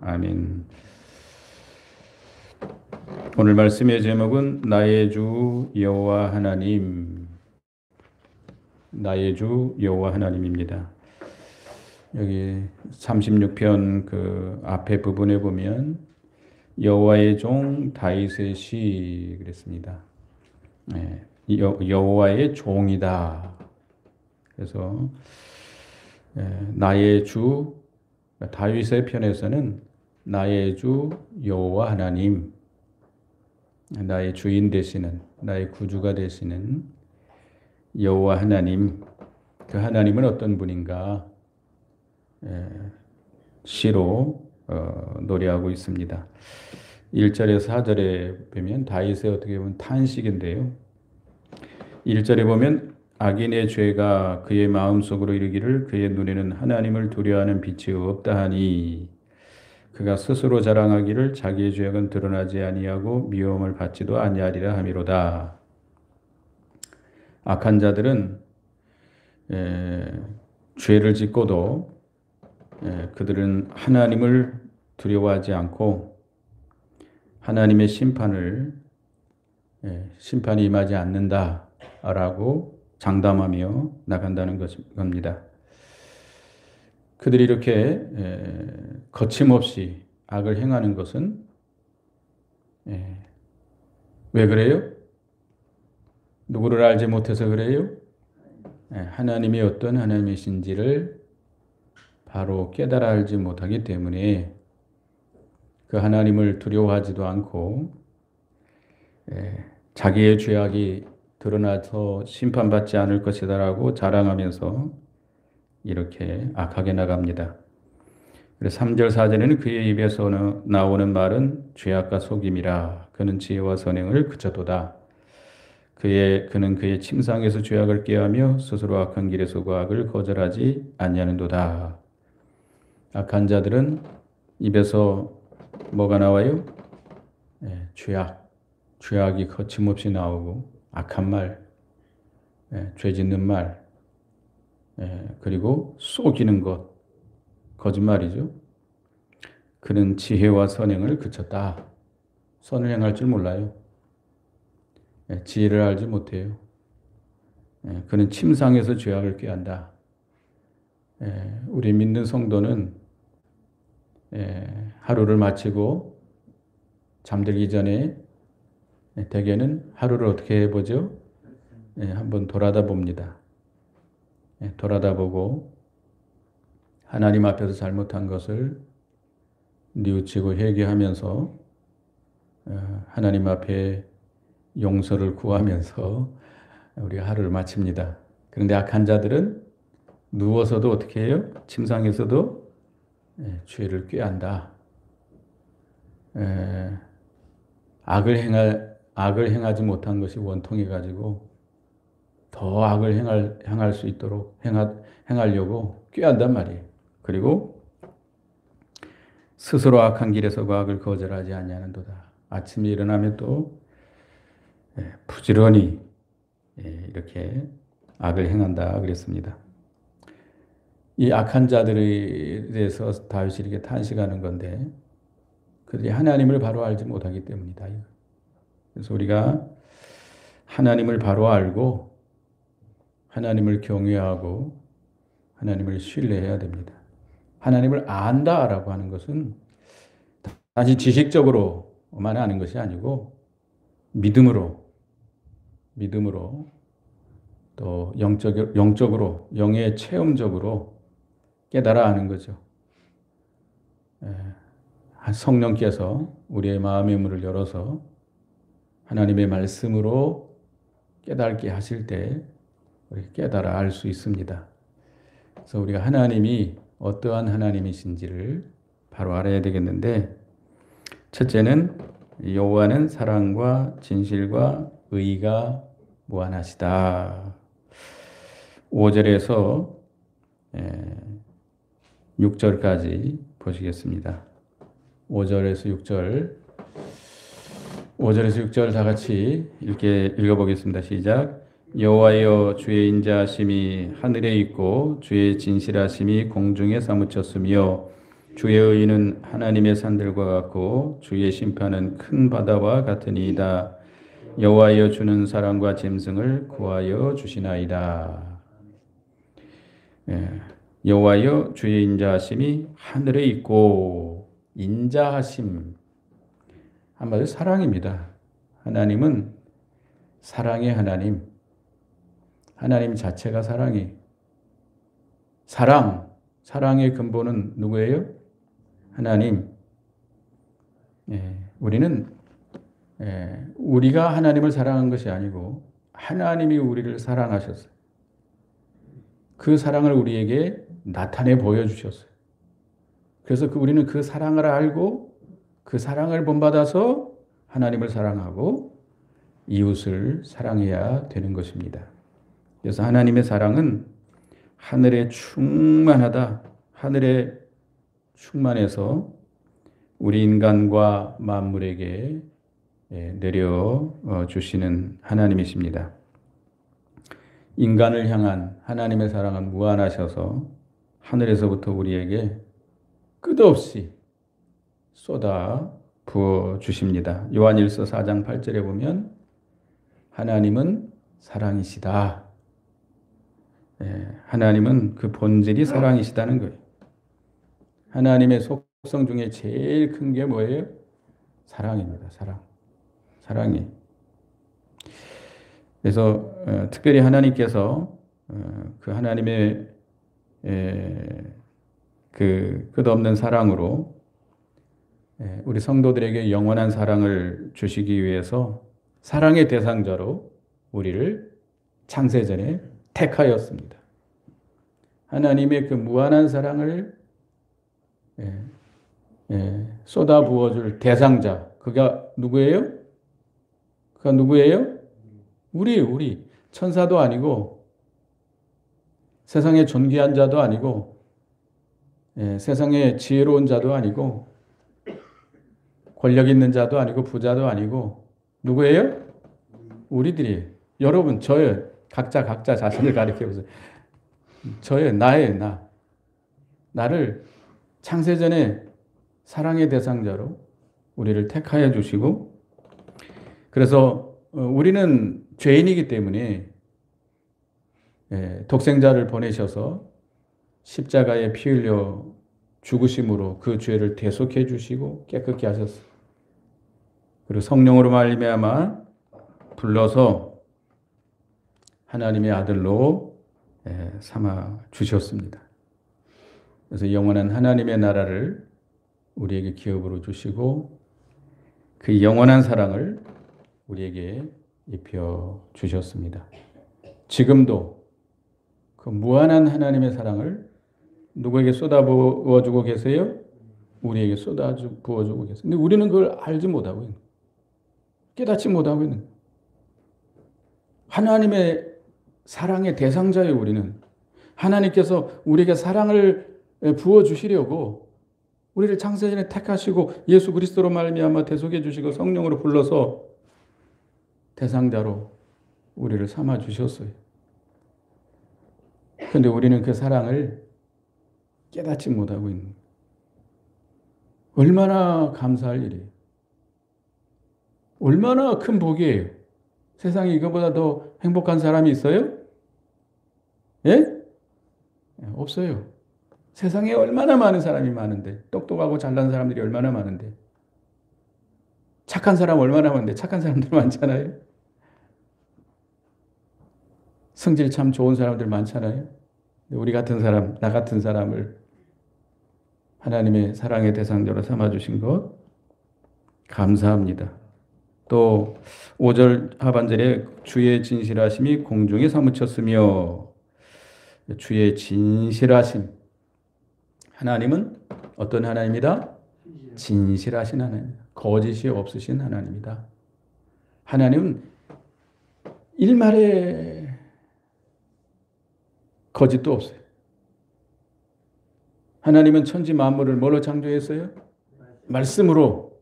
아멘. 오늘 말씀의 제목은 나의 주 여호와 하나님, 나의 주 여호와 하나님입니다. 여기 36편 그 앞에 부분에 보면 여호와의 종 다윗의 시 그랬습니다. 여호와의 종이다. 그래서 나의 주, 다윗의 편에서는 나의 주 여호와 하나님, 나의 주인 되시는, 나의 구주가 되시는 여호와 하나님, 그 하나님은 어떤 분인가 시로 노래하고 있습니다. 1절에서 4절에 보면 다윗의 어떻게 보면 탄식인데요. 1절에 보면 악인의 죄가 그의 마음속으로 이르기를 그의 눈에는 하나님을 두려워하는 빛이 없다 하니 그가 스스로 자랑하기를 자기의 죄악은 드러나지 아니하고 미움을 받지도 아니하리라 하미로다. 악한 자들은 죄를 짓고도 그들은 하나님을 두려워하지 않고 하나님의 심판이 임하지 않는다라고 장담하며 나간다는 겁니다. 그들이 이렇게 거침없이 악을 행하는 것은 왜 그래요? 누구를 알지 못해서 그래요? 하나님이 어떤 하나님이신지를 바로 깨달아 알지 못하기 때문에 그 하나님을 두려워하지도 않고 자기의 죄악이 드러나서 심판받지 않을 것이다라고 자랑하면서 이렇게 악하게 나갑니다. 그래서 3절 4절에는 그의 입에서 나오는 말은 죄악과 속임이라. 그는 지혜와 선행을 그쳐도다. 그는 그의 침상에서 죄악을 꾀하며 스스로 악한 길에서 악을 거절하지 아니하는도다. 악한 자들은 입에서 뭐가 나와요? 죄악이 거침없이 나오고 악한 말, 죄 짓는 말, 그리고 속이는 것, 거짓말이죠. 그는 지혜와 선행을 그쳤다. 선을 행할 줄 몰라요. 지혜를 알지 못해요. 그는 침상에서 죄악을 꾀한다. 우리 믿는 성도는 하루를 마치고 잠들기 전에 대개는 하루를 어떻게 해보죠? 한번 돌아다 봅니다. 돌아다 보고 하나님 앞에서 잘못한 것을 뉘우치고 회개하면서 하나님 앞에 용서를 구하면서 우리 하루를 마칩니다. 그런데 악한 자들은 누워서도 어떻게 해요? 침상에서도 죄를 꾀한다. 악을 행하지 못한 것이 원통해 가지고 더 악을 행할 수 있도록 행하려고 꾀한단 말이에요. 그리고 스스로 악한 길에서 악을 거절하지 아니하는도다. 아침에 일어나면 또 부지런히 이렇게 악을 행한다 그랬습니다. 이 악한 자들에 대해서 다윗이 이렇게 탄식하는 건데 그들이 하나님을 바로 알지 못하기 때문이다. 그래서 우리가 하나님을 바로 알고 하나님을 경외하고 하나님을 신뢰해야 됩니다. 하나님을 안다라고 하는 것은 단지 지식적으로만 아는 것이 아니고 믿음으로 또 영적으로 영의 체험적으로 깨달아 아는 거죠. 성령께서 우리의 마음의 문을 열어서 하나님의 말씀으로 깨닫게 하실 때 우리가 깨달아 알 수 있습니다. 그래서 우리가 하나님이 어떠한 하나님이신지를 바로 알아야 되겠는데, 첫째는 여호와는 사랑과 진실과 의가 무한하시다. 5절에서 6절까지 보시겠습니다. 5절에서 6절 다 같이 읽어보겠습니다. 시작. 여호와여, 주의 인자하심이 하늘에 있고 주의 진실하심이 공중에 사무쳤으며 주의 의는 하나님의 산들과 같고 주의 심판은 큰 바다와 같으니이다. 여호와여 주는 사랑과 짐승을 구하여 주시나이다. 예. 여호와여 주의 인자하심이 하늘에 있고 인자하심 한마디로 사랑입니다. 하나님은 사랑의 하나님. 하나님 자체가 사랑이. 사랑의 근본은 누구예요? 하나님. 우리는 우리가 하나님을 사랑한 것이 아니고 하나님이 우리를 사랑하셨어요. 그 사랑을 우리에게 나타내 보여주셨어요. 그래서 우리는 그 사랑을 알고 그 사랑을 본받아서 하나님을 사랑하고 이웃을 사랑해야 되는 것입니다. 그래서 하나님의 사랑은 하늘에 충만하다. 하늘에 충만해서 우리 인간과 만물에게 내려주시는 하나님이십니다. 인간을 향한 하나님의 사랑은 무한하셔서 하늘에서부터 우리에게 끝없이 쏟아 부어 주십니다. 요한일서 4장 8절에 보면 하나님은 사랑이시다. 하나님은 그 본질이 사랑이시다는 거예요. 하나님의 속성 중에 제일 큰 게 뭐예요? 사랑입니다. 사랑이. 그래서 특별히 하나님께서 그 하나님의 그 끝없는 사랑으로 우리 성도들에게 영원한 사랑을 주시기 위해서 사랑의 대상자로 우리를 창세전에 택하였습니다. 하나님의 그 무한한 사랑을 쏟아 부어줄 대상자, 그가 누구예요? 우리. 천사도 아니고 세상에 존귀한 자도 아니고 세상에 지혜로운 자도 아니고 권력 있는 자도 아니고 부자도 아니고 누구예요? 우리들이에요. 여러분, 저예요. 각자 자신을 가리켜보세요. 저예요. 나예요. 나를 창세전에 사랑의 대상자로 우리를 택하여 주시고, 그래서 우리는 죄인이기 때문에 독생자를 보내셔서 십자가에 피 흘려 죽으심으로 그 죄를 대속해 주시고 깨끗게 하셨어요. 그리고 성령으로 말미암아 불러서 하나님의 아들로 삼아 주셨습니다. 그래서 영원한 하나님의 나라를 우리에게 기업으로 주시고 그 영원한 사랑을 우리에게 입혀 주셨습니다. 지금도 그 무한한 하나님의 사랑을 누구에게 쏟아 부어주고 계세요? 우리에게 쏟아 부어주고 계세요. 근데 우리는 그걸 알지 못하고 있는, 깨닫지 못하고 있는, 하나님의 사랑의 대상자예요. 우리는 하나님께서 우리에게 사랑을 부어주시려고 우리를 창세전에 택하시고 예수 그리스도로 말미암아 대속해 주시고 성령으로 불러서 대상자로 우리를 삼아 주셨어요. 그런데 우리는 그 사랑을 깨닫지 못하고 있는, 얼마나 감사할 일이에요. 얼마나 큰 복이에요. 세상에 이거보다 더 행복한 사람이 있어요? 예? 없어요. 세상에 얼마나 많은 사람이 많은데, 똑똑하고 잘난 사람들이 얼마나 많은데, 착한 사람 얼마나 많은데, 착한 사람들 많잖아요. 성질 참 좋은 사람들 많잖아요. 우리 같은 사람, 나 같은 사람을 하나님의 사랑의 대상자로 삼아주신 것 감사합니다. 또 5절 하반절에 주의 진실하심이 공중에 사무쳤으며, 주의 진실하심. 하나님은 어떤 하나님이다? 진실하신 하나님, 거짓이 없으신 하나님이다. 하나님은 일말에 거짓도 없어요. 하나님은 천지 만물을 뭘로 창조했어요? 말씀으로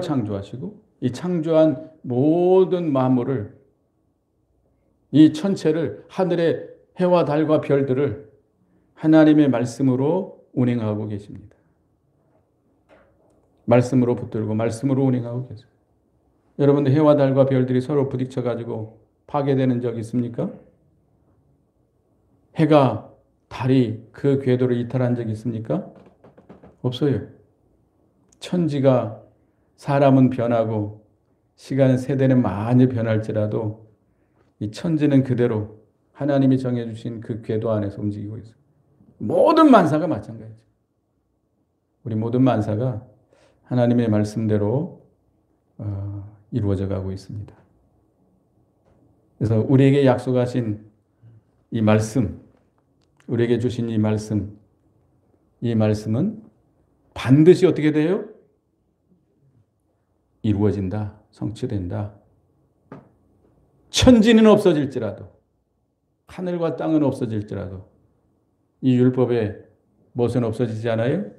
창조하시고, 이 창조한 모든 만물을, 이 천체를, 하늘의 해와 달과 별들을 하나님의 말씀으로 운행하고 계십니다. 말씀으로 붙들고 말씀으로 운행하고 계세요. 여러분들 해와 달과 별들이 서로 부딪혀가지고 파괴되는 적 있습니까? 해가 달이 그 궤도를 이탈한 적 있습니까? 없어요. 천지가 사람은 변하고 시간 세대는 많이 변할지라도 이 천지는 그대로 하나님이 정해주신 그 궤도 안에서 움직이고 있어요. 모든 만사가 마찬가지죠. 우리 모든 만사가 하나님의 말씀대로 이루어져 가고 있습니다. 그래서 우리에게 약속하신 이 말씀, 우리에게 주신 이 말씀은 반드시 어떻게 돼요? 이루어진다, 성취된다. 천지는 없어질지라도, 하늘과 땅은 없어질지라도 이 율법의 무엇은 없어지지 않아요?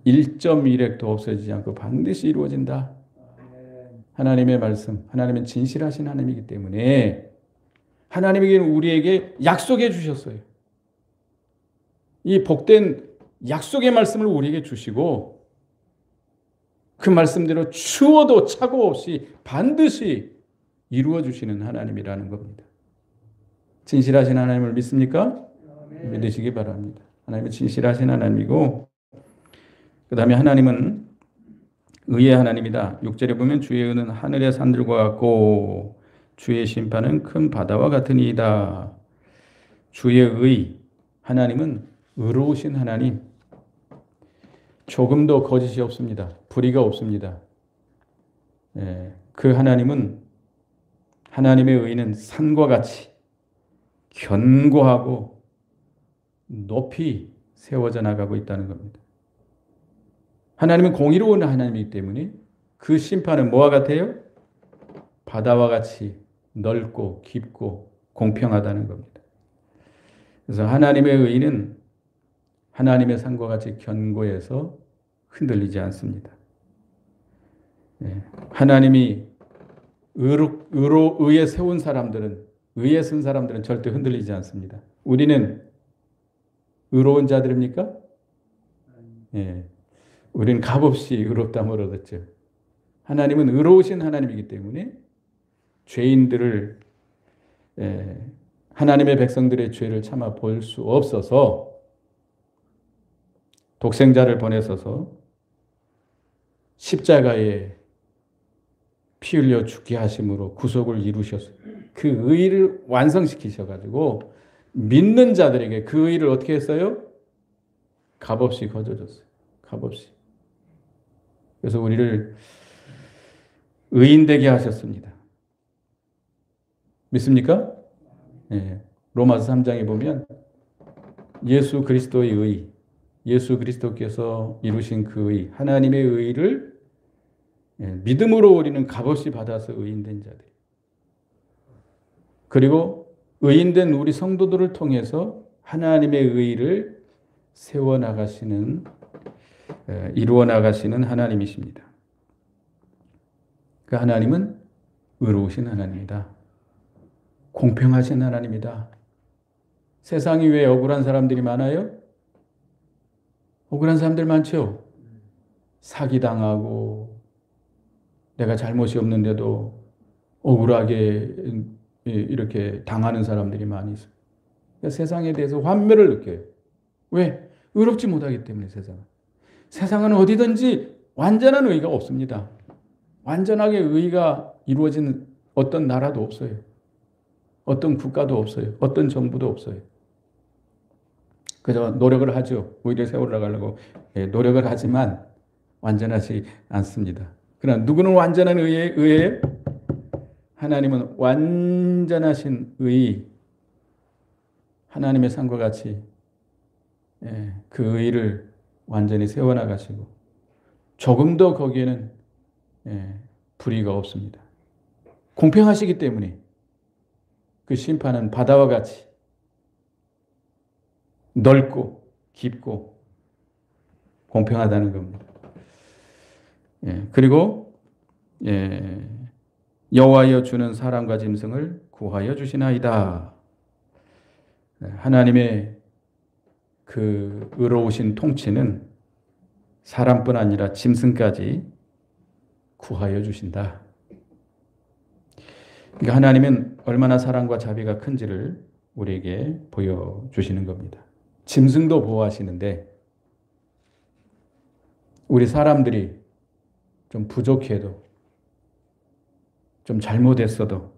1.1획도 없어지지 않고 반드시 이루어진다. 하나님의 말씀, 하나님은 진실하신 하나님이기 때문에 하나님이 우리에게 약속해 주셨어요. 이 복된 약속의 말씀을 우리에게 주시고 그 말씀대로 추워도 차고 없이 반드시 이루어 주시는 하나님이라는 겁니다. 진실하신 하나님을 믿습니까? 믿으시기 바랍니다. 하나님은 진실하신 하나님이고 그 다음에 하나님은 의의 하나님이다. 6절에 보면 주의 의는 하늘의 산들과 같고 주의 심판은 큰 바다와 같으니이다. 주의 의, 하나님은 의로우신 하나님. 조금도 거짓이 없습니다. 불의가 없습니다. 그 하나님은 하나님의 의는 산과 같이 견고하고 높이 세워져 나가고 있다는 겁니다. 하나님은 공의로운 하나님이기 때문에 그 심판은 뭐와 같아요? 바다와 같이 넓고 깊고 공평하다는 겁니다. 그래서 하나님의 의는 하나님의 산과 같이 견고해서 흔들리지 않습니다. 하나님이 의에 세운 사람들은, 의에 쓴 사람들은 절대 흔들리지 않습니다. 우리는 의로운 자들입니까? 우리는 값없이 의롭다함을 얻었죠. 하나님은 의로우신 하나님이기 때문에 죄인들을, 하나님의 백성들의 죄를 참아 볼 수 없어서 독생자를 보내셔서 십자가에 피 흘려 죽게 하심으로 구속을 이루셨어요. 그 의를 완성시키셔가지고 믿는 자들에게 그 의를 어떻게 했어요? 값없이 거저줬어요. 값없이. 그래서 우리를 의인되게 하셨습니다. 믿습니까? 로마서 3장에 보면 예수 그리스도의 의, 예수 그리스도께서 이루신 그 의, 하나님의 의를 믿음으로 우리는 값없이 받아서 의인된 자들. 그리고 의인된 우리 성도들을 통해서 하나님의 의를 세워나가시는, 이루어나가시는 하나님이십니다. 그 하나님은 의로우신 하나님이다. 공평하신 하나님이다. 세상이 왜 억울한 사람들이 많아요? 억울한 사람들 많죠? 사기당하고 내가 잘못이 없는데도 억울하게 이렇게 당하는 사람들이 많이 있어요. 그러니까 세상에 대해서 환멸을 느껴요. 왜? 의롭지 못하기 때문에 세상은. 세상은 어디든지 완전한 의가 없습니다. 완전하게 의가 이루어지는 어떤 나라도 없어요. 어떤 국가도 없어요. 어떤 정부도 없어요. 그저 노력을 하죠. 오히려 세워나가려고 노력을 하지만 완전하지 않습니다. 그러나 누구는 완전한 의예요? 하나님은 완전하신 의, 하나님의 산과 같이 그 의를 완전히 세워나가시고 조금도 거기에는 불의가 없습니다. 공평하시기 때문에 그 심판은 바다와 같이 넓고 깊고 공평하다는 겁니다. 그리고 여호와여 주는 사람과 짐승을 구하여 주시나이다. 하나님의 그 의로우신 통치는 사람뿐 아니라 짐승까지 구하여 주신다. 그러니까 하나님은 얼마나 사랑과 자비가 큰지를 우리에게 보여주시는 겁니다. 짐승도 보호하시는데 우리 사람들이 좀 부족해도 좀 잘못했어도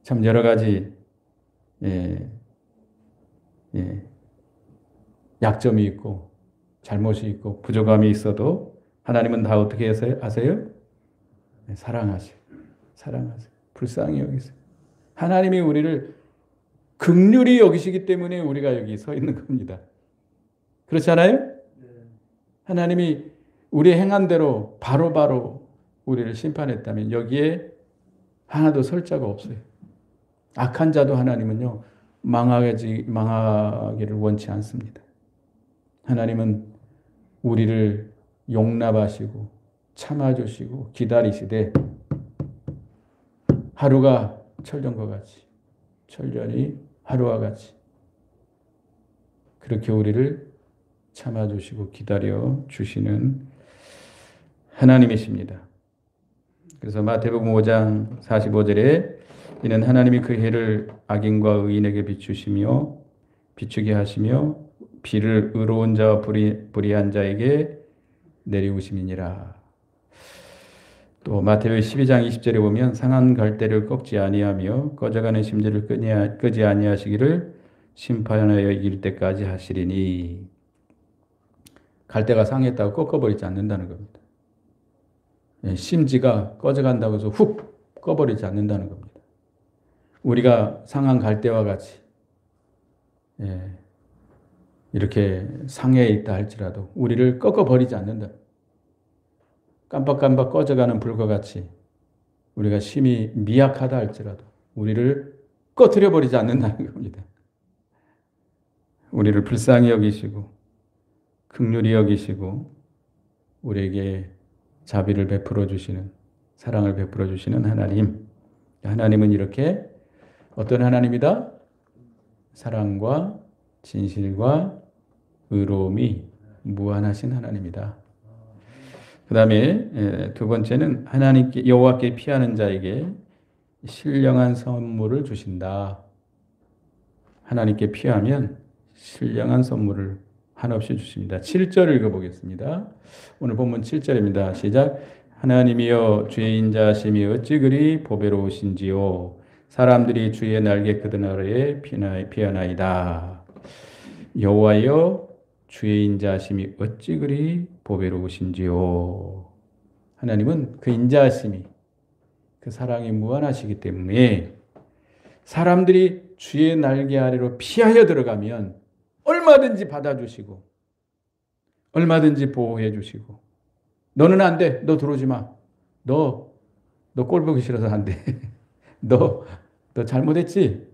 참 여러 가지 약점이 있고 잘못이 있고 부족함이 있어도 하나님은 다 어떻게 하세요? 사랑하세요. 불쌍히 여기세요. 하나님이 우리를 긍휼히 여기시기 때문에 우리가 여기 서 있는 겁니다. 그렇지 않아요? 하나님이 우리 행한 대로 바로바로 우리를 심판했다면 여기에 하나도 설 자가 없어요. 악한 자도 하나님은요, 망하기를 원치 않습니다. 하나님은 우리를 용납하시고 참아주시고 기다리시되 하루가 철전과 같이 철전이 하루와 같이 그렇게 우리를 참아주시고 기다려 주시는 하나님이십니다. 그래서 마태복음 5장 45절에 이는 하나님이 그 해를 악인과 의인에게 비추시며 비추게 하시며 비를 의로운 자와 불의한 자에게 내리우심이니라. 또 마태복음 12장 20절에 보면 상한 갈대를 꺾지 아니하며 꺼져가는 심지를 끄지 아니하시기를 심판하여 이길 때까지 하시리니. 갈대가 상했다고 꺾어버리지 않는다는 겁니다. 심지가 꺼져간다고 해서 훅 꺼버리지 않는다는 겁니다. 우리가 상한 갈대와 같이 이렇게 상해 있다 할지라도 우리를 꺾어버리지 않는다. 깜빡깜빡 꺼져가는 불과 같이 우리가 심히 미약하다 할지라도 우리를 꺼트려버리지 않는다는 겁니다. 우리를 불쌍히 여기시고 긍휼히 여기시고 우리에게 자비를 베풀어 주시는, 사랑을 베풀어 주시는 하나님. 하나님은 이렇게 어떤 하나님이다? 사랑과 진실과 의로움이 무한하신 하나님이다. 그 다음에 두 번째는 하나님께 여호와께 피하는 자에게 신령한 선물을 주신다. 하나님께 피하면 신령한 선물을 한없이 주십니다. 7절 읽어보겠습니다. 오늘 본문 7절입니다. 시작. 하나님이여 주의 인자하심이 어찌 그리 보배로우신지요. 사람들이 주의 날개 그들 아래에 피하나이다. 여호와여 주의 인자하심이 어찌 그리 보배로우신지요. 하나님은 그 인자하심이, 그 사랑이 무한하시기 때문에 사람들이 주의 날개 아래로 피하여 들어가면 얼마든지 받아주시고 얼마든지 보호해 주시고 너는 안 돼. 너 들어오지 마. 너 꼴 보기 싫어서 안 돼. 너 잘못했지?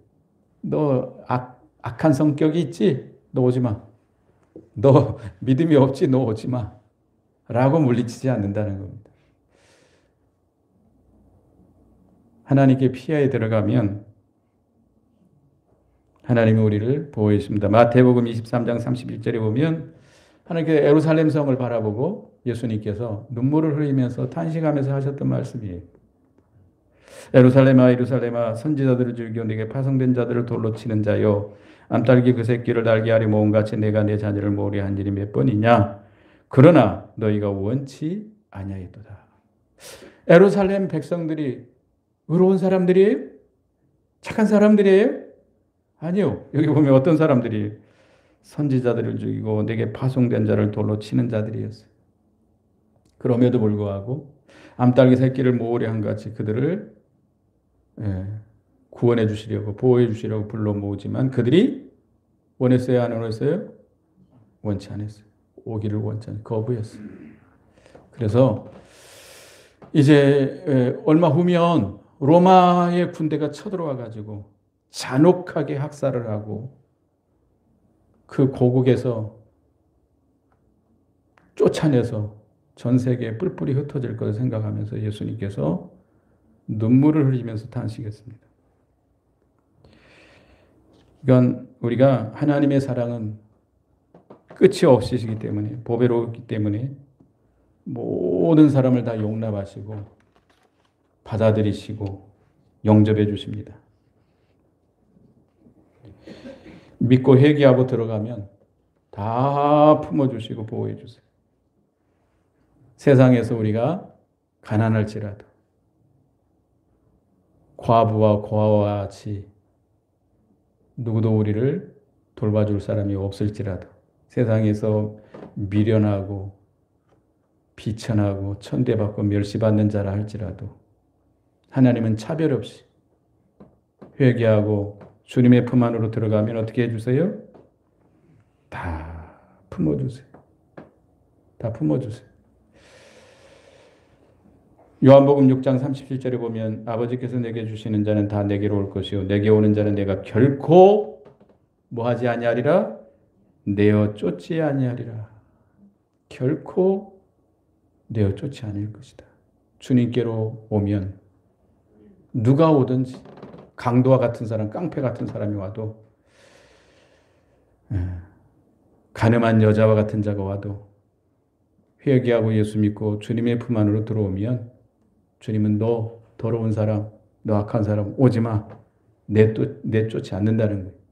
너 악한 성격이 있지? 너 오지 마. 너 믿음이 없지? 너 오지 마. 라고 물리치지 않는다는 겁니다. 하나님께 피하에 들어가면 하나님이 우리를 보호해 주십니다. 마태복음 23장 31절에 보면 하나님께서 예루살렘 성을 바라보고 예수님께서 눈물을 흘리면서 탄식하면서 하셨던 말씀이에요. 예루살렘아 예루살렘아 선지자들을 죽이고 네게 파송된 자들을 돌로 치는 자여 암딸기 그 새끼를 날개 아래 모은 같이 내가 내 자녀를 모으려 한 일이 몇 번이냐. 그러나 너희가 원치 아니하였도다. 예루살렘 백성들이 의로운 사람들이에요? 착한 사람들이에요? 아니요. 여기 보면 어떤 사람들이 선지자들을 죽이고 내게 파송된 자를 돌로 치는 자들이었어요. 그럼에도 불구하고 암딸기 새끼를 모으려 한 같이 그들을 구원해 주시려고 보호해 주시려고 불러 모으지만 그들이 원했어요? 안 원했어요? 원치 않았어요. 오기를 원치 않았어요. 거부했어요. 그래서 이제 얼마 후면 로마의 군대가 쳐들어와 가지고 잔혹하게 학살을 하고 그 고국에서 쫓아내서 전 세계에 뿔뿔이 흩어질 것을 생각하면서 예수님께서 눈물을 흘리면서 탄식했습니다. 그러니까 우리가 하나님의 사랑은 끝이 없으시기 때문에, 보배롭기 때문에 모든 사람을 다 용납하시고 받아들이시고 영접해 주십니다. 믿고 회개하고 들어가면 다 품어주시고 보호해 주세요. 세상에서 우리가 가난할지라도, 과부와 고아와 같이 누구도 우리를 돌봐줄 사람이 없을지라도, 세상에서 미련하고 비천하고 천대받고 멸시받는 자라 할지라도 하나님은 차별 없이 회개하고 주님의 품 안으로 들어가면 어떻게 해주세요? 다 품어주세요. 다 품어주세요. 요한복음 6장 37절에 보면 아버지께서 내게 주시는 자는 다 내게로 올 것이요 내게 오는 자는 내가 결코 뭐하지 아니하리라? 내어 쫓지 아니하리라. 결코 내어 쫓지 않을 것이다. 주님께로 오면 누가 오든지, 강도와 같은 사람, 깡패 같은 사람이 와도, 가늠한 여자와 같은 자가 와도 회개하고 예수 믿고 주님의 품 안으로 들어오면 주님은 너 더러운 사람, 너 악한 사람 오지 마. 내쫓지 않는다는 거예요.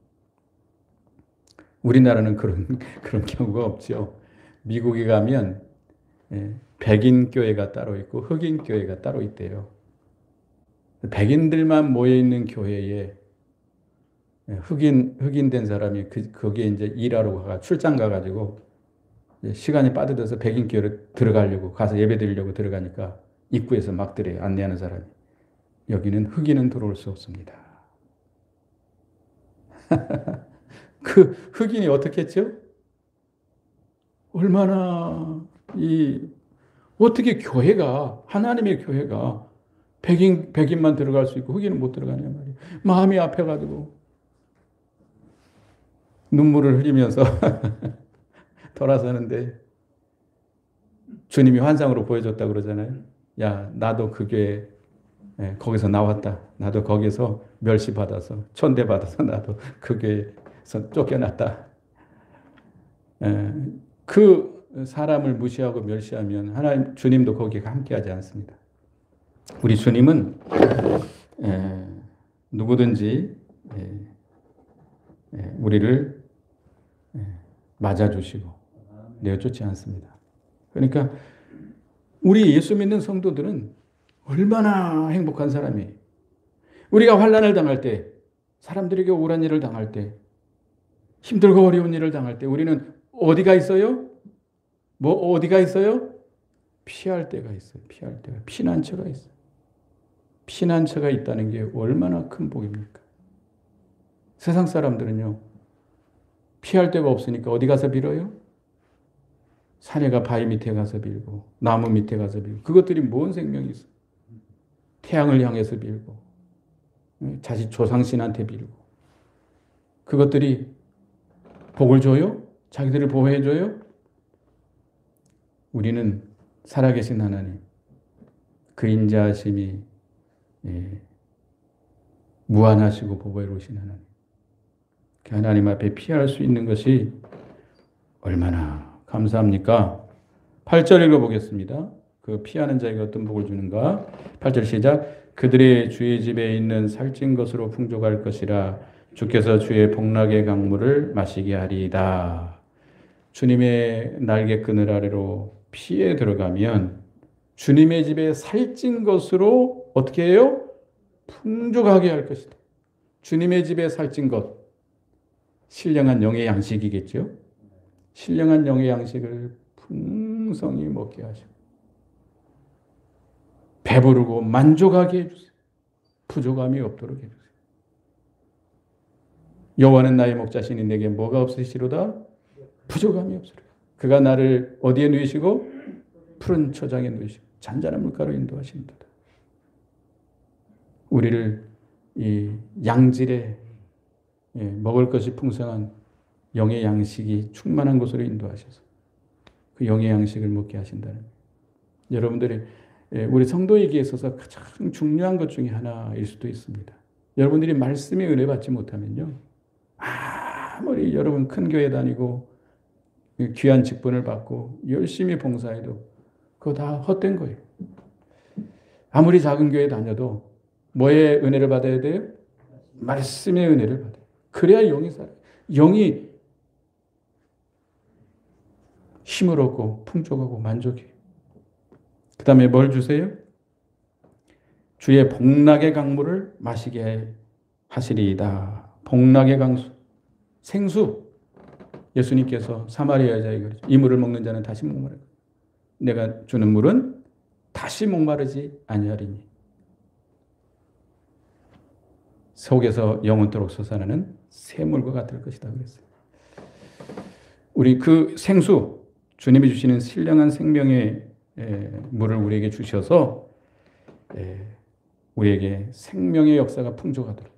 우리나라는 그런 경우가 없죠. 미국에 가면 백인 교회가 따로 있고 흑인 교회가 따로 있대요. 백인들만 모여 있는 교회에 흑인 된 사람이 거기에 이제 일하러 출장 가가지고 시간이 빠듯해서 백인 교회를 들어가려고 가서 예배 드리려고 들어가니까 입구에서 막더래요. 안내하는 사람이. 여기는 흑인은 들어올 수 없습니다. 그 흑인이 어떻게 했죠? 얼마나 어떻게 교회가, 하나님의 교회가 백인만 들어갈 수 있고 흑인은 못 들어가냐 말이에요. 마음이 아파가지고 눈물을 흘리면서 돌아서는데 주님이 환상으로 보여줬다고 그러잖아요. 야, 나도 그 교회 거기서 나왔다. 나도 거기서 멸시받아서 천대받아서 나도 그 교회에서 쫓겨났다. 그 사람을 무시하고 멸시하면 하나님 주님도 거기에 함께하지 않습니다. 우리 주님은 누구든지 우리를 맞아주시고 내어쫓지 않습니다. 그러니까 우리 예수 믿는 성도들은 얼마나 행복한 사람이에요. 우리가 환난을 당할 때, 사람들에게 억울한 일을 당할 때, 힘들고 어려운 일을 당할 때 우리는 어디가 있어요? 어디가 있어요? 피할 데가 있어요. 피할 데가. 피난처가 있어요. 피난처가 있다는 게 얼마나 큰 복입니까? 세상 사람들은요, 피할 데가 없으니까 어디 가서 빌어요? 산에가 바위 밑에 가서 빌고, 나무 밑에 가서 빌고, 그것들이 뭔 생명이 있어? 태양을 향해서 빌고, 자식 조상신한테 빌고, 그것들이 복을 줘요? 자기들을 보호해줘요? 우리는 살아계신 하나님, 그 인자하심이 무한하시고 보배로우신 하나님, 그 하나님 앞에 피할 수 있는 것이 얼마나 감사합니까? 8절 읽어보겠습니다. 그 피하는 자에게 어떤 복을 주는가? 8절 시작. 그들의 주의 집에 있는 살찐 것으로 풍족할 것이라 주께서 주의 복락의 강물을 마시게 하리이다. 주님의 날개끈을 아래로 피해 들어가면 주님의 집에 살찐 것으로 어떻게 해요? 풍족하게 할 것이다. 주님의 집에 살찐 것, 신령한 영의 양식이겠죠. 신령한 영의 양식을 풍성히 먹게 하시고 배부르고 만족하게 해주세요. 부족함이 없도록 해주세요. 여호와는 나의 목자시니 내게 뭐가 없으시로다? 부족함이 없으리라. 그가 나를 어디에 누이시고? 푸른 초장에 누이시고 잔잔한 물가로 인도하신도다. 우리를 이 양질의 먹을 것이 풍성한 영의 양식이 충만한 곳으로 인도하셔서 그 영의 양식을 먹게 하신다는, 여러분들이 우리 성도에게 있어서 가장 중요한 것 중에 하나일 수도 있습니다. 여러분들이 말씀의 은혜 받지 못하면요, 아무리 여러분 큰 교회 다니고 귀한 직분을 받고 열심히 봉사해도 그거 다 헛된 거예요. 아무리 작은 교회 다녀도 뭐의 은혜를 받아야 돼요? 말씀의 은혜를 받아요. 그래야 영이 살아요. 영이 힘을 얻고 풍족하고 만족해요. 그 다음에 뭘 주세요? 주의 복락의 강물을 마시게 하시리이다. 복락의 강수, 생수. 예수님께서 사마리아 여자에게 그러죠. 이 물을 먹는 자는 다시 목마르. 내가 주는 물은 다시 목마르지 아니하리니. 속에서 영원토록 솟아나는 샘물과 같을 것이다 그랬어요. 우리 그 생수, 주님이 주시는 신령한 생명의 물을 우리에게 주셔서 우리에게 생명의 역사가 풍족하도록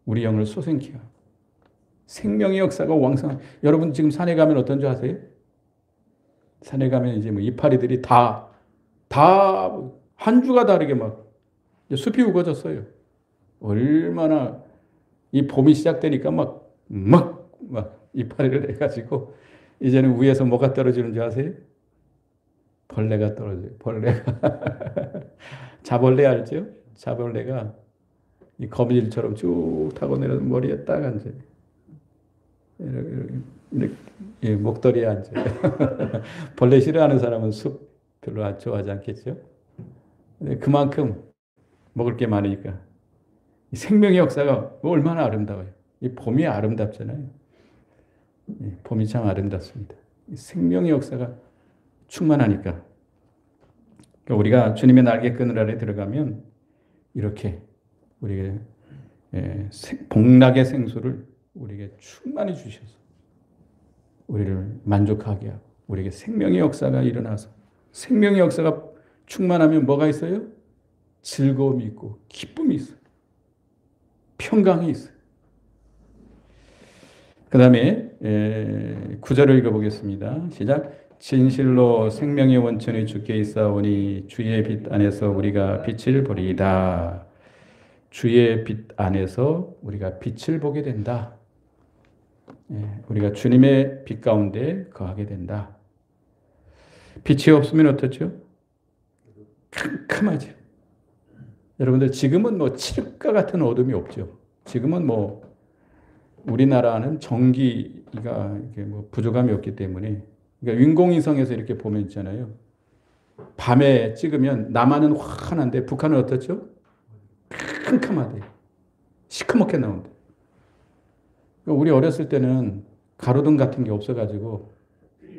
우리 영을 솟행케 하고 생명의 역사가 왕성한. 여러분 지금 산에 가면 어떤 줄 아세요? 산에 가면 이제 뭐 이파리들이 다 한 주가 다르게 막 숲이 우거졌어요. 얼마나 이 봄이 시작되니까 막 이파리를 해가지고 이제는 위에서 뭐가 떨어지는 줄 아세요? 벌레가 떨어져요. 벌레가. 자벌레 알죠? 자벌레가 이 거미줄처럼 쭉 타고 내려서 머리에 딱 앉아요. 이렇게 목도리에 앉아요. 벌레 싫어하는 사람은 숲 별로 좋아하지 않겠죠? 그만큼 먹을 게 많으니까. 이 생명의 역사가 얼마나 아름다워요. 이 봄이 아름답잖아요. 봄이 참 아름답습니다. 이 생명의 역사가 충만하니까. 그러니까 우리가 주님의 날개끈을 아래 들어가면 이렇게 우리에게 복락의 생수를 우리에게 충만히 주셔서 우리를 만족하게 하고 우리에게 생명의 역사가 일어나서 생명의 역사가 충만하면 뭐가 있어요? 즐거움이 있고 기쁨이 있어요. 평강이 있어요. 그 다음에 9절을 읽어보겠습니다. 시작. 진실로 생명의 원천이 주께 있사오니 주의 빛 안에서 우리가 빛을 보리이다. 주의 빛 안에서 우리가 빛을 보게 된다. 우리가 주님의 빛 가운데 거하게 된다. 빛이 없으면 어떻죠? 캄캄하죠. 여러분들 지금은 뭐 칠흑과 같은 어둠이 없죠. 지금은 뭐 우리나라는 전기가 이렇게 뭐 부족함이 없기 때문에, 그러니까 인공위성에서 이렇게 보면 있잖아요. 밤에 찍으면 남한은 환한데 북한은 어떻죠? 캄캄하대. 시커멓게 나온대. 그러니까 우리 어렸을 때는 가로등 같은 게 없어가지고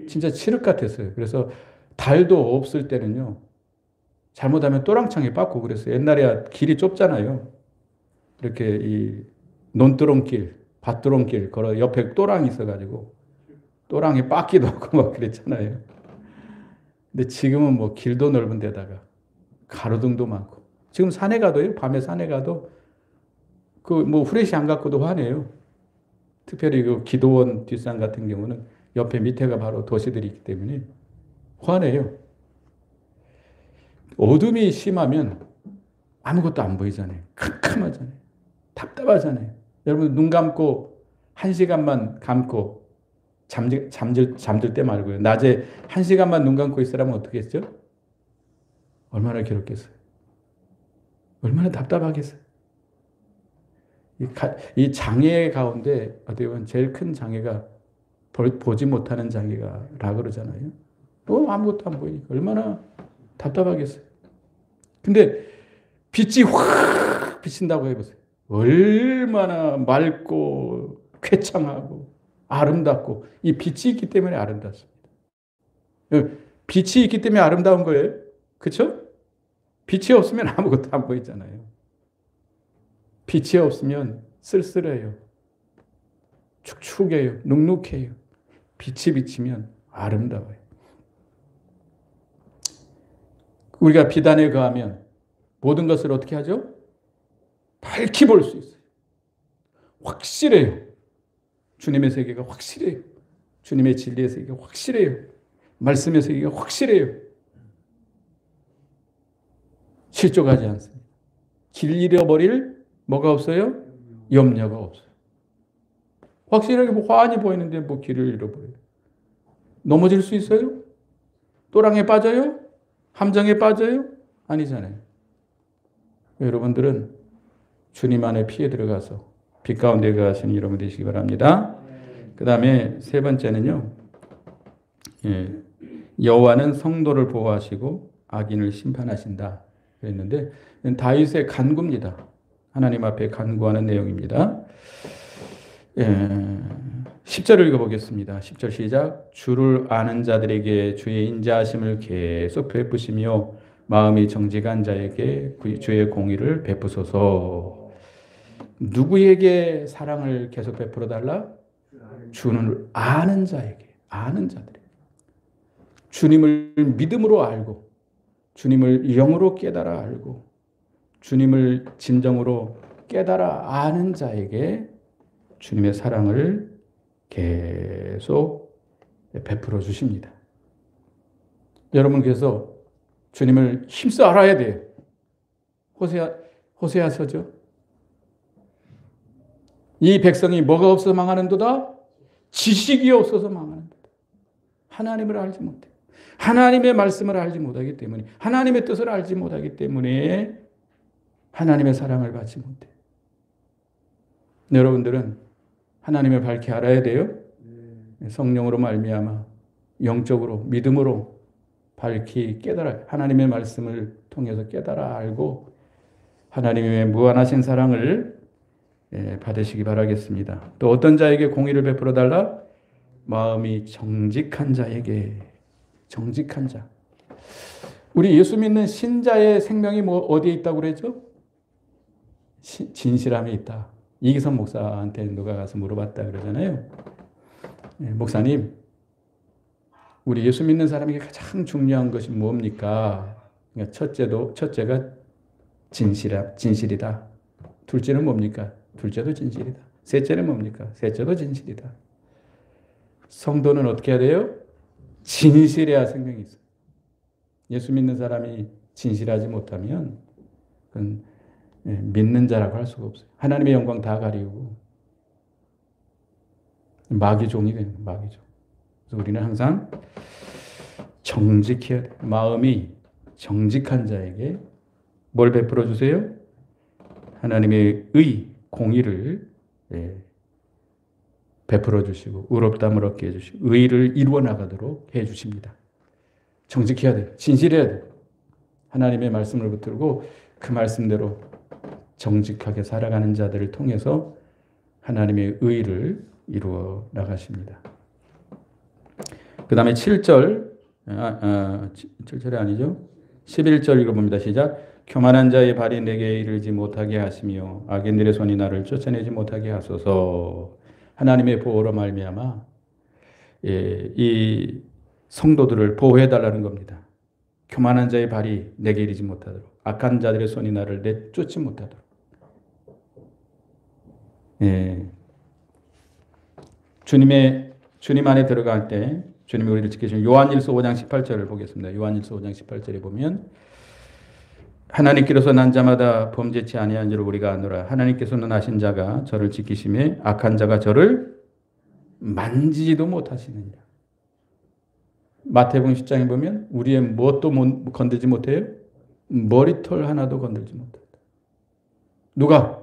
진짜 칠흑 같았어요. 그래서 달도 없을 때는요, 잘못하면 또랑창에 빠고 그랬어요. 옛날에 길이 좁잖아요. 이렇게 이 논두렁길, 밭두렁길 걸어 옆에 또랑이 있어가지고 또랑에 빠기도 하고 막 그랬잖아요. 근데 지금은 뭐 길도 넓은 데다가 가로등도 많고, 지금 산에 가도요, 밤에 산에 가도 그 뭐 후레쉬 안 갖고도 환해요. 특별히 그 기도원 뒷산 같은 경우는 옆에 밑에가 바로 도시들이 있기 때문에 환해요. 어둠이 심하면 아무것도 안 보이잖아요. 캄캄하잖아요. 답답하잖아요. 여러분 눈 감고 1시간만 감고 잠들 때 말고요. 낮에 1시간만 눈 감고 있으라면 어떻게 했죠? 얼마나 괴롭겠어요. 얼마나 답답하겠어요. 이 장애 가운데 어떻게 보면 제일 큰 장애가 보지 못하는 장애가라 그러잖아요. 아무것도 안 보이니까 얼마나 답답하겠어요. 근데 빛이 확 비친다고 해보세요. 얼마나 맑고 쾌창하고 아름답고, 이 빛이 있기 때문에 아름답습니다. 빛이 있기 때문에 아름다운 거예요. 그렇죠? 빛이 없으면 아무것도 안 보이잖아요. 빛이 없으면 쓸쓸해요. 축축해요. 눅눅해요. 빛이 비치면 아름다워요. 우리가 빛 안에 거하면 모든 것을 어떻게 하죠? 밝히 볼 수 있어요. 확실해요. 주님의 세계가 확실해요. 주님의 진리의 세계가 확실해요. 말씀의 세계가 확실해요. 실족하지 않습니다. 길 잃어버릴 뭐가 없어요? 염려가 없어요. 확실하게 환히 보이는데 길을 잃어버려요. 넘어질 수 있어요? 또랑에 빠져요? 함정에 빠져요? 아니잖아요. 여러분들은 주님 안에 피해 들어가서 빛 가운데 가시는 여러분 되시기 바랍니다. 그 다음에 세 번째는요. 여호와는 성도를 보호하시고 악인을 심판하신다 그랬는데 다윗의 간구입니다. 하나님 앞에 간구하는 내용입니다. 10절을 읽어보겠습니다. 10절 시작. 주를 아는 자들에게 주의 인자하심을 계속 베푸시며 마음이 정직한 자에게 주의 공의를 베푸소서. 누구에게 사랑을 계속 베풀어 달라? 주는 아는 자에게, 아는 자들에게. 주님을 믿음으로 알고, 주님을 영으로 깨달아 알고, 주님을 진정으로 깨달아 아는 자에게 주님의 사랑을 계속 베풀어 주십니다. 여러분께서 주님을 힘써 알아야 돼요. 호세아서죠. 이 백성이 뭐가 없어서 망하는도다? 지식이 없어서 망하는도다. 하나님을 알지 못해. 하나님의 말씀을 알지 못하기 때문에, 하나님의 뜻을 알지 못하기 때문에 하나님의 사랑을 받지 못해. 여러분들은 하나님을 밝히 알아야 돼요. 성령으로 말미암아 영적으로 믿음으로 밝히 깨달아 하나님의 말씀을 통해서 깨달아 알고 하나님의 무한하신 사랑을 받으시기 바라겠습니다. 또 어떤 자에게 공의를 베풀어 달라? 마음이 정직한 자에게. 정직한 자. 우리 예수 믿는 신자의 생명이 어디에 있다고 그랬죠? 진실함에 있다. 이기선 목사한테 누가 가서 물어봤다 그러잖아요. 목사님, 우리 예수 믿는 사람에게 가장 중요한 것이 뭡니까? 그러니까 첫째가 진실이다. 둘째는 뭡니까? 둘째도 진실이다. 셋째는 뭡니까? 셋째도 진실이다. 성도는 어떻게 해야 돼요? 진실해야 생명이 있어요. 예수 믿는 사람이 진실하지 못하면 그건 믿는 자라고 할 수가 없어요. 하나님의 영광 다 가리우고 마귀 종이 되는 거예요. 마귀 종. 그래서 우리는 항상 정직해야 돼요. 마음이 정직한 자에게 뭘 베풀어 주세요? 하나님의 공의를 베풀어 주시고 의롭다함을 얻게 해주시고 의를 이루어 나가도록 해주십니다. 정직해야 돼요. 진실해야 돼요. 하나님의 말씀을 붙들고 그 말씀대로 정직하게 살아가는 자들을 통해서 하나님의 의를 이루어 나가십니다. 그 다음에 7절이 아니죠. 11절 읽어봅니다. 시작. 교만한 자의 발이 내게 이르지 못하게 하시며 악인들의 손이 나를 쫓아내지 못하게 하소서. 하나님의 보호로 말미암아 이 성도들을 보호해달라는 겁니다. 교만한 자의 발이 내게 이르지 못하도록, 악한 자들의 손이 나를 내쫓지 못하도록. 주님 안에 들어갈 때 주님이 우리를 지키시는 요한일서 5장 18절을 보겠습니다. 요한일서 5장 18절에 보면 하나님께로서 난 자마다 범죄치 아니한 줄 우리가 아노라. 하나님께서는 아신 자가 저를 지키심에 악한 자가 저를 만지지도 못하시느니라. 마태복음 10장에 보면 우리의 무엇도 건들지 못해요? 머리털 하나도 건들지 못한다. 누가?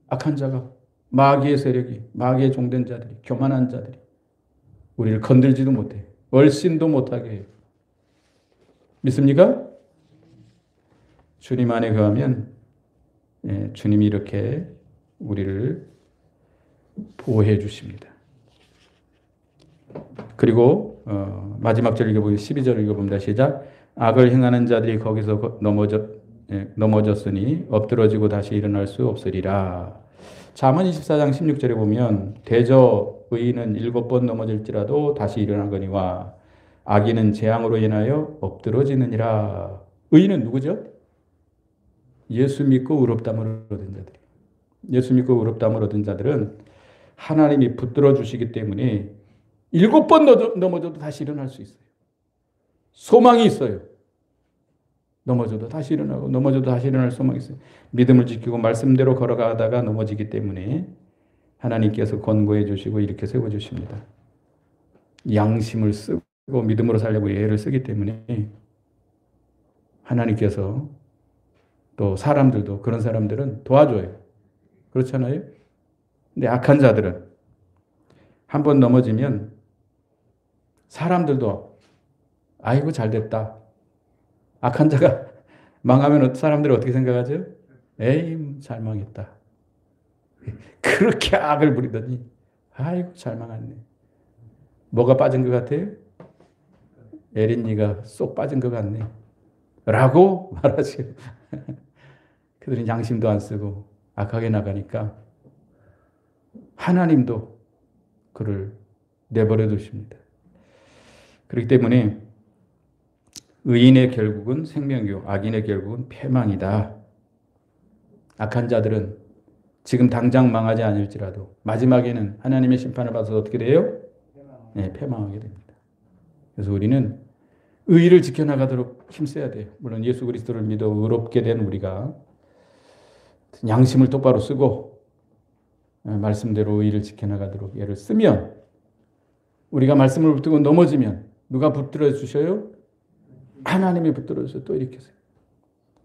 악한 자가, 마귀의 세력이, 마귀의 종된 자들이, 교만한 자들이 우리를 건들지도 못해. 얼씬도 못하게 해요. 믿습니까? 주님 안에 거하면 주님이 이렇게 우리를 보호해 주십니다. 그리고 마지막 절 읽어보기 12절 읽어봅니다. 시작. 악을 행하는 자들이 거기서 넘어졌으니 엎드러지고 다시 일어날 수 없으리라. 잠언 24장 16절에 보면 대저 의인은 7번 넘어질지라도 다시 일어나거니와 악인은 재앙으로 인하여 엎드러지느니라. 의인은 누구죠? 예수 믿고 의롭다함을 얻은 자들이. 예수 믿고 의롭다함을 얻은 자들은 하나님이 붙들어 주시기 때문에 7번 넘어져도 다시 일어날 수 있어요. 소망이 있어요. 넘어져도 다시 일어나고 넘어져도 다시 일어날 소망이 있어요. 믿음을 지키고 말씀대로 걸어가다가 넘어지기 때문에 하나님께서 권고해 주시고 이렇게 세워 주십니다. 양심을 쓰고 믿음으로 살려고 예를 쓰기 때문에 하나님께서 또 사람들도 그런 사람들은 도와줘요. 그렇잖아요? 근데 악한 자들은 한 번 넘어지면 사람들도 아이고 잘 됐다. 악한 자가 망하면 사람들이 어떻게 생각하죠? 에이 잘 망했다. 그렇게 악을 부리더니 아이고 잘 망했네. 뭐가 빠진 것 같아요? 에린이가 쏙 빠진 것 같네. 라고 말하죠. 그들은 양심도 안 쓰고 악하게 나가니까 하나님도 그를 내버려 두십니다. 그렇기 때문에 의인의 결국은 생명이요 악인의 결국은 패망이다. 악한 자들은 지금 당장 망하지 않을지라도 마지막에는 하나님의 심판을 받아서 어떻게 돼요? 네, 패망하게 됩니다. 그래서 우리는 의의를 지켜나가도록 힘써야 돼요. 물론 예수 그리스도를 믿어 의롭게 된 우리가 양심을 똑바로 쓰고 말씀대로 의의를 지켜나가도록 애를 쓰면 우리가 말씀을 붙들고 넘어지면 누가 붙들어 주셔요? 하나님이 붙들어 주셔서 또 일으키세요.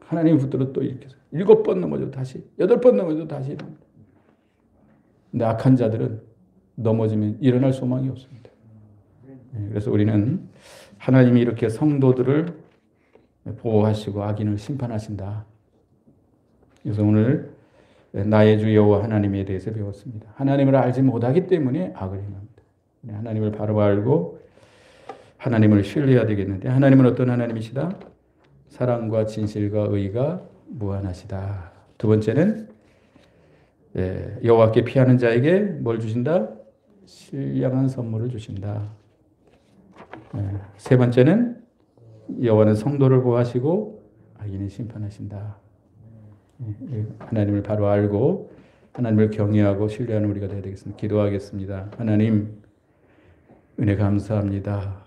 하나님이 붙들어 또 일으키세요. 7번 넘어져도 다시 8번 넘어져도 다시 일어납니다. 근데 악한 자들은 넘어지면 일어날 소망이 없습니다. 그래서 우리는 하나님이 이렇게 성도들을 보호하시고 악인을 심판하신다. 그래서 오늘 나의 주 여호와 하나님에 대해서 배웠습니다. 하나님을 알지 못하기 때문에 악을 행합니다. 하나님을 바로 알고 하나님을 신뢰해야 되겠는데 하나님은 어떤 하나님이시다? 사랑과 진실과 의가 무한하시다. 두 번째는 여호와께 피하는 자에게 뭘 주신다? 신령한 선물을 주신다. 세 번째는 여호와는 성도를 보호하시고 악인을 심판하신다. 하나님을 바로 알고 하나님을 경외하고 신뢰하는 우리가 되어야 되겠습니다. 기도하겠습니다. 하나님 은혜 감사합니다.